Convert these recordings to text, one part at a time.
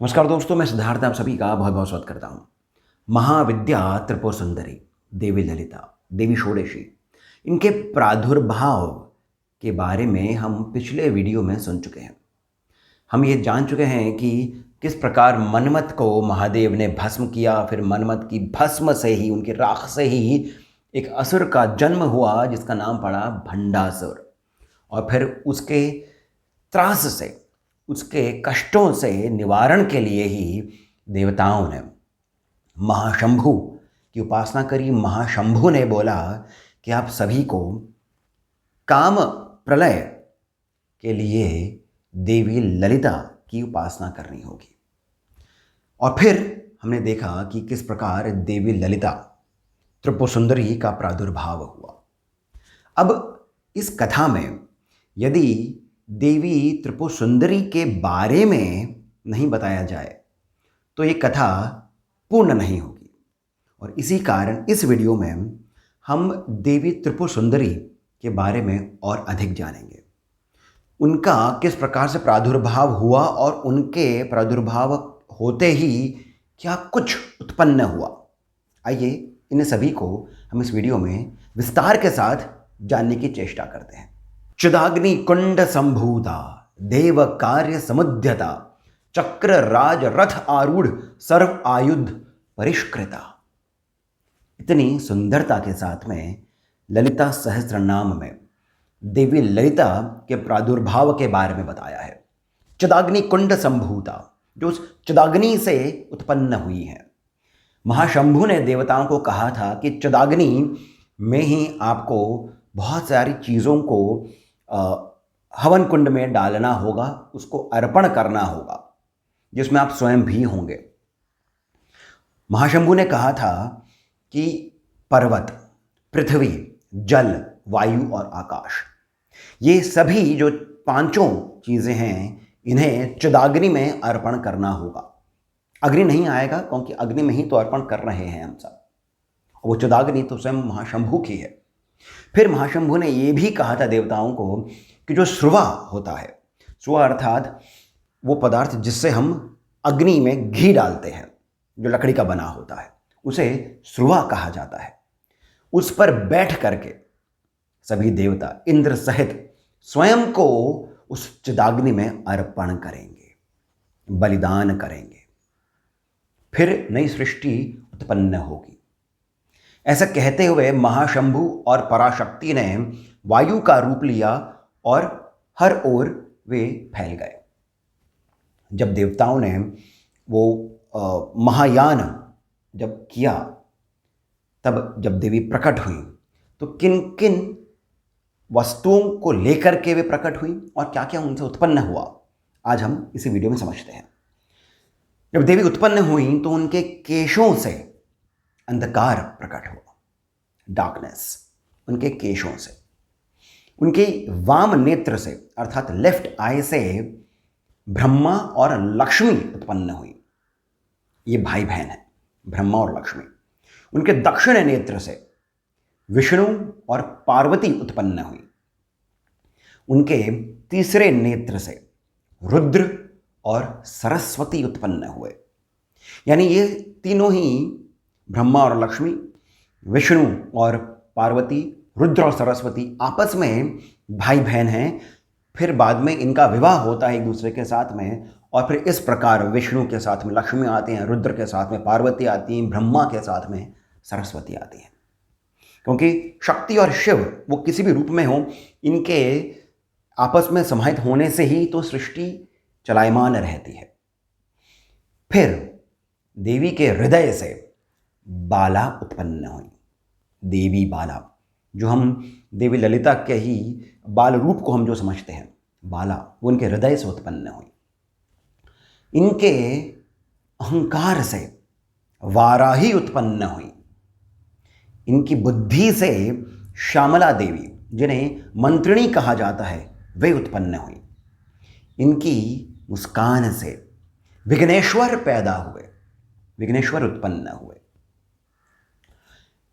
नमस्कार दोस्तों, मैं सिद्धार्थ आप सभी का बहुत बहुत स्वागत करता हूँ। महाविद्या त्रिपुर सुंदरी, देवी ललिता, देवी षोडशी, इनके प्रादुर्भाव के बारे में हम पिछले वीडियो में सुन चुके हैं। हम ये जान चुके हैं कि किस प्रकार मनमथ को महादेव ने भस्म किया, फिर मनमथ की भस्म से ही, उनकी राख से ही एक असुर का जन्म हुआ जिसका नाम पड़ा भंडासुर। और फिर उसके त्रास से, उसके कष्टों से निवारण के लिए ही देवताओं ने महाशंभु की उपासना करी। महाशंभु ने बोला कि आप सभी को काम प्रलय के लिए देवी ललिता की उपासना करनी होगी। और फिर हमने देखा कि किस प्रकार देवी ललिता त्रिपुर सुंदरी का प्रादुर्भाव हुआ। अब इस कथा में यदि देवी त्रिपुर सुंदरी के बारे में नहीं बताया जाए तो ये कथा पूर्ण नहीं होगी। और इसी कारण इस वीडियो में हम देवी त्रिपुर सुंदरी के बारे में और अधिक जानेंगे। उनका किस प्रकार से प्रादुर्भाव हुआ और उनके प्रादुर्भाव होते ही क्या कुछ उत्पन्न हुआ। आइए इन सभी को हम इस वीडियो में विस्तार के साथ जानने की चेष्टा करते हैं। चिदाग्नि कुंड संभूता, देव कार्य समुद्यता, चक्र राज रथ आरूढ़, सर्व आयुध परिष्कृता। इतनी सुंदरता के साथ में ललिता सहस्त्र नाम में देवी ललिता के प्रादुर्भाव के बारे में बताया है। चिदाग्नि कुंड संभूता, जो उस चिदाग्नि से उत्पन्न हुई है। महाशंभु ने देवताओं को कहा था कि चिदाग्नि में ही आपको बहुत सारी चीज़ों को हवन कुंड में डालना होगा, उसको अर्पण करना होगा, जिसमें आप स्वयं भी होंगे। महाशंभु ने कहा था कि पर्वत, पृथ्वी, जल, वायु और आकाश, ये सभी जो पांचों चीज़ें हैं, इन्हें चिदाग्नि में अर्पण करना होगा। अग्नि नहीं आएगा, क्योंकि अग्नि में ही तो अर्पण कर रहे हैं हम सब। वो चिदाग्नि तो स्वयं महाशंभु की है। फिर महाशंभु ने ये भी कहा था देवताओं को कि जो स्रुवा होता है, स्रुवा अर्थात वो पदार्थ जिससे हम अग्नि में घी डालते हैं, जो लकड़ी का बना होता है, उसे स्रुवा कहा जाता है। उस पर बैठ करके सभी देवता इंद्र सहित स्वयं को उस चिदाग्नि में अर्पण करेंगे, बलिदान करेंगे, फिर नई सृष्टि उत्पन्न होगी। ऐसा कहते हुए महाशंभु और पराशक्ति ने वायु का रूप लिया और हर ओर वे फैल गए। जब देवताओं ने वो महायान जब किया, तब जब देवी प्रकट हुई तो किन किन वस्तुओं को लेकर के वे प्रकट हुई और क्या क्या उनसे उत्पन्न हुआ, आज हम इसी वीडियो में समझते हैं। जब देवी उत्पन्न हुई तो उनके केशों से अंधकार प्रकट हुआ, डार्कनेस उनके केशों से। उनके वाम नेत्र से अर्थात लेफ्ट आई से ब्रह्मा और लक्ष्मी उत्पन्न हुई। ये भाई बहन है, ब्रह्मा और लक्ष्मी। उनके दक्षिण नेत्र से विष्णु और पार्वती उत्पन्न हुई। उनके तीसरे नेत्र से रुद्र और सरस्वती उत्पन्न हुए। यानी ये तीनों ही, ब्रह्मा और लक्ष्मी, विष्णु और पार्वती, रुद्र और सरस्वती, आपस में भाई बहन हैं। फिर बाद में इनका विवाह होता है एक दूसरे के साथ में, और फिर इस प्रकार विष्णु के साथ में लक्ष्मी आते हैं, रुद्र के साथ में पार्वती आती हैं, ब्रह्मा के साथ में सरस्वती आती हैं। क्योंकि शक्ति और शिव वो किसी भी रूप में हो, इनके आपस में समाहित होने से ही तो सृष्टि चलायमान रहती है। फिर देवी के हृदय से बाला उत्पन्न हुई, देवी बाला, जो हम देवी ललिता के ही बाल रूप को हम जो समझते हैं, बाला, वो उनके हृदय से उत्पन्न हुई। इनके अहंकार से वाराही उत्पन्न हुई। इनकी बुद्धि से श्यामला देवी, जिन्हें मंत्रिणी कहा जाता है, वे उत्पन्न हुई। इनकी मुस्कान से विघ्नेश्वर पैदा हुए, विघ्नेश्वर उत्पन्न हुए।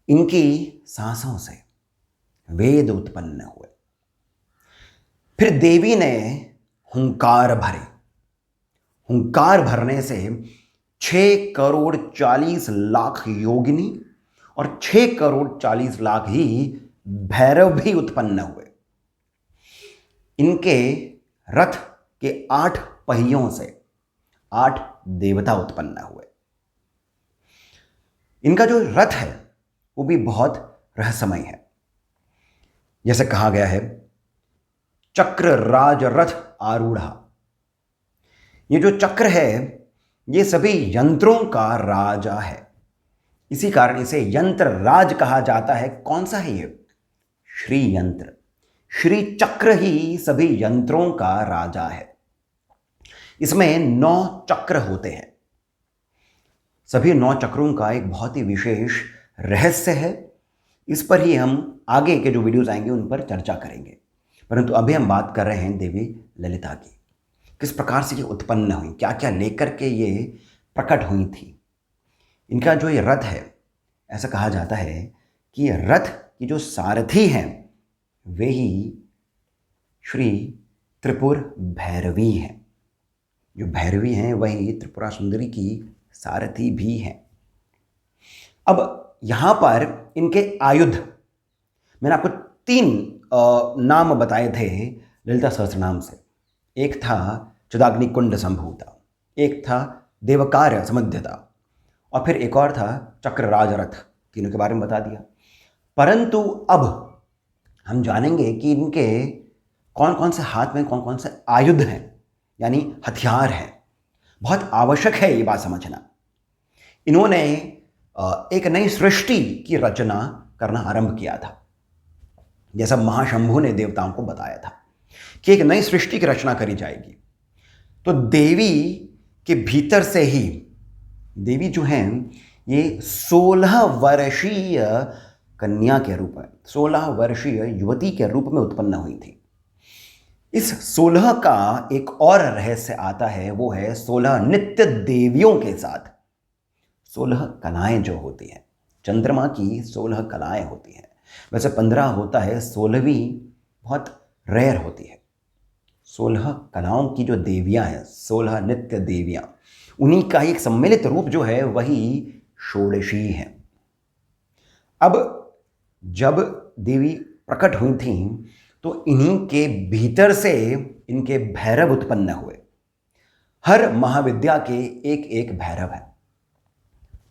इनकी सांसों से वेद उत्पन्न हुए। फिर देवी ने हुंकार भरे हुंकार भरने से 6,40,00,000 योगिनी और 6,40,00,000 ही भैरव भी उत्पन्न हुए। इनके रथ के 8 पहियों से 8 देवता उत्पन्न हुए। इनका जो रथ है वो भी बहुत रहस्यमय है। जैसे कहा गया है, चक्र राज रथ आरूढ़ा। ये जो चक्र है ये सभी यंत्रों का राजा है, इसी कारण इसे यंत्र राज कहा जाता है। कौन सा है ये? श्री यंत्र। श्री चक्र ही सभी यंत्रों का राजा है। इसमें 9 चक्र होते हैं। सभी 9 चक्रों का एक बहुत ही विशेष रहस्य है। इस पर ही हम आगे के जो वीडियोस आएंगे उन पर चर्चा करेंगे, परंतु अभी हम बात कर रहे हैं देवी ललिता की। किस प्रकार से ये उत्पन्न हुई, क्या क्या लेकर के ये प्रकट हुई थी। इनका जो ये रथ है, ऐसा कहा जाता है कि रथ की जो सारथी हैं वे ही श्री त्रिपुर भैरवी हैं। जो भैरवी हैं वही त्रिपुरा सुंदरी की सारथी भी हैं। अब यहाँ पर इनके आयुध, मैंने आपको 3 नाम बताए थे ललिता सहस्त्रनाम से। एक था चिदाग्नि कुंड संभूता, एक था देवकार्य समध्यता, और फिर एक और था चक्र राजरथ। तीनों के बारे में बता दिया। परंतु अब हम जानेंगे कि इनके कौन कौन से हाथ में कौन कौन से आयुध हैं, यानी हथियार हैं। बहुत आवश्यक है ये बात समझना। इन्होंने एक नई सृष्टि की रचना करना आरंभ किया था। जैसा महाशंभु ने देवताओं को बताया था कि एक नई सृष्टि की रचना करी जाएगी, तो देवी के भीतर से ही, देवी जो हैं ये 16 वर्षीय कन्या के रूप में, 16 वर्षीय युवती के रूप में उत्पन्न हुई थी। इस 16 का एक और रहस्य आता है, वो है 16 नित्य देवियों के साथ 16 कलाएं जो होती हैं। चंद्रमा की 16 कलाएं होती हैं, वैसे 15 होता है, 16वीं बहुत रेयर होती है। 16 कलाओं की जो देवियां हैं, 16 नित्य देवियां, उन्हीं का एक सम्मिलित रूप जो है वही षोडशी है। अब जब देवी प्रकट हुई थी तो इन्हीं के भीतर से इनके भैरव उत्पन्न हुए। हर महाविद्या के एक एक भैरव है।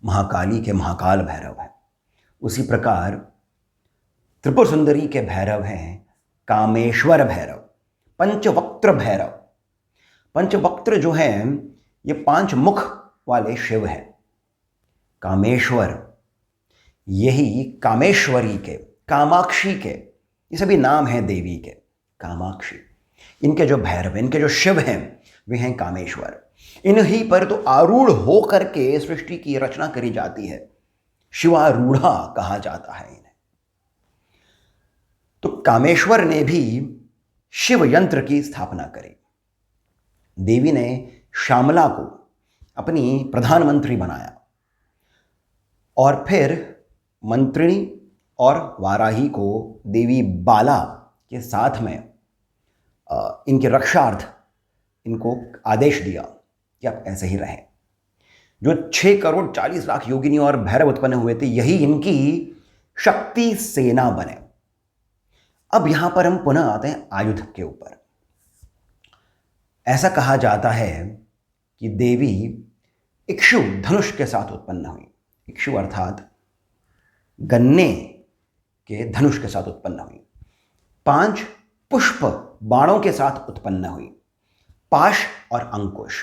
महाकाली के महाकाल भैरव है, उसी प्रकार त्रिपुर सुंदरी के भैरव हैं कामेश्वर भैरव, पंचवक्त्र भैरव। पंचवक्त्र जो हैं ये 5 मुख वाले शिव हैं। कामेश्वर, यही कामेश्वरी के, कामाक्षी के, ये सभी नाम हैं देवी के। कामाक्षी, इनके जो भैरव, इनके जो शिव हैं वे हैं कामेश्वर। इन्हीं पर तो आरूढ़ हो करके सृष्टि की रचना करी जाती है। शिवारूढ़ा कहा जाता है इन्हें। तो कामेश्वर ने भी शिव यंत्र की स्थापना करी। देवी ने श्यामला को अपनी प्रधानमंत्री बनाया और फिर मंत्रिणी और वाराही को देवी बाला के साथ में इनके रक्षार्थ इनको आदेश दिया कि आप ऐसे ही रहें। जो 6,40,00,000 योगिनी और भैरव उत्पन्न हुए थे, यही इनकी शक्ति सेना बने। अब यहां पर हम पुनः आते हैं आयुध के ऊपर। ऐसा कहा जाता है कि देवी इक्षु धनुष के साथ उत्पन्न हुई। इक्षु अर्थात गन्ने के धनुष के साथ उत्पन्न हुई। 5 पुष्प बाणों के साथ उत्पन्न हुई। पाश और अंकुश,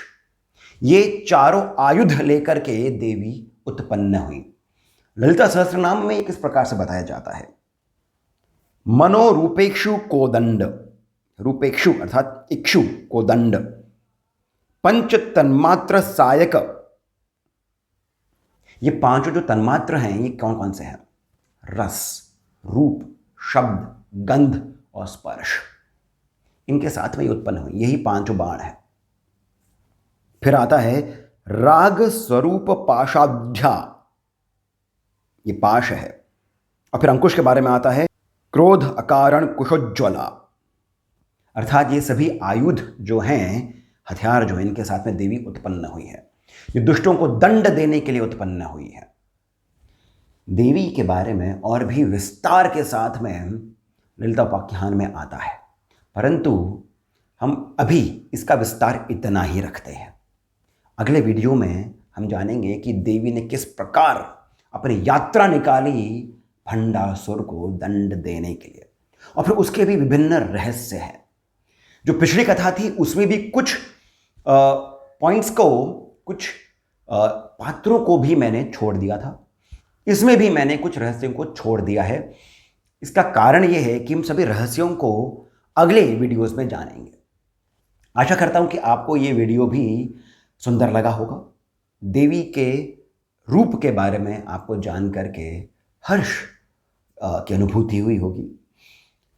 ये चारों आयुध लेकर के देवी उत्पन्न हुई। ललिता सहस्त्रनाम में किस प्रकार से बताया जाता है? मनोरूपेक्षु कोदंड, रूपेक्षु अर्थात इक्षु कोदंड, पंच तन्मात्र सायक। ये 5 जो तन्मात्र हैं ये कौन कौन से हैं? रस, रूप, शब्द, गंध और स्पर्श। इनके साथ में उत्पन्न हुई, यही 5 बाण है। फिर आता है राग स्वरूप पाशाध्या, ये पाश है। और फिर अंकुश के बारे में आता है क्रोध अकारण कुशोज्ज्वला, अर्थात ये सभी आयुध जो हैं हथियार जो है इनके साथ में देवी उत्पन्न हुई है। ये दुष्टों को दंड देने के लिए उत्पन्न हुई है। देवी के बारे में और भी विस्तार के साथ में ललिता उपाख्यान में आता है, परंतु हम अभी इसका विस्तार इतना ही रखते हैं। अगले वीडियो में हम जानेंगे कि देवी ने किस प्रकार अपनी यात्रा निकाली भंडासुर को दंड देने के लिए, और फिर उसके भी विभिन्न रहस्य हैं। जो पिछली कथा थी उसमें भी कुछ पॉइंट्स को, कुछ पात्रों को भी मैंने छोड़ दिया था, इसमें भी मैंने कुछ रहस्यों को छोड़ दिया है। इसका कारण यह है कि हम सभी रहस्यों को अगले वीडियोस में जानेंगे। आशा करता हूं कि आपको ये वीडियो भी सुंदर लगा होगा। देवी के रूप के बारे में आपको जान करके हर्ष की अनुभूति हुई होगी।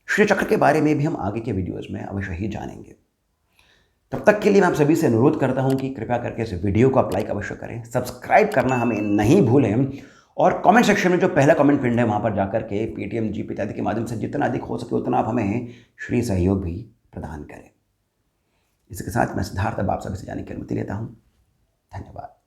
श्री चक्र के बारे में भी हम आगे के वीडियोस में अवश्य ही जानेंगे। तब तक के लिए मैं आप सभी से अनुरोध करता हूं कि कृपया करके इस वीडियो को आप लाइक अवश्य करें, सब्सक्राइब करना हमें नहीं भूलें, और कमेंट सेक्शन में जो पहला कमेंट पिन है वहां पर जाकर के पेटीएम, जीपे इत्यादि के माध्यम से जितना अधिक हो सके उतना आप हमें श्री सहयोग भी प्रदान करें। इसके साथ मैं सिद्धार्थ अब आप सभी से जाने की अनुमति लेता हूं। धन्यवाद।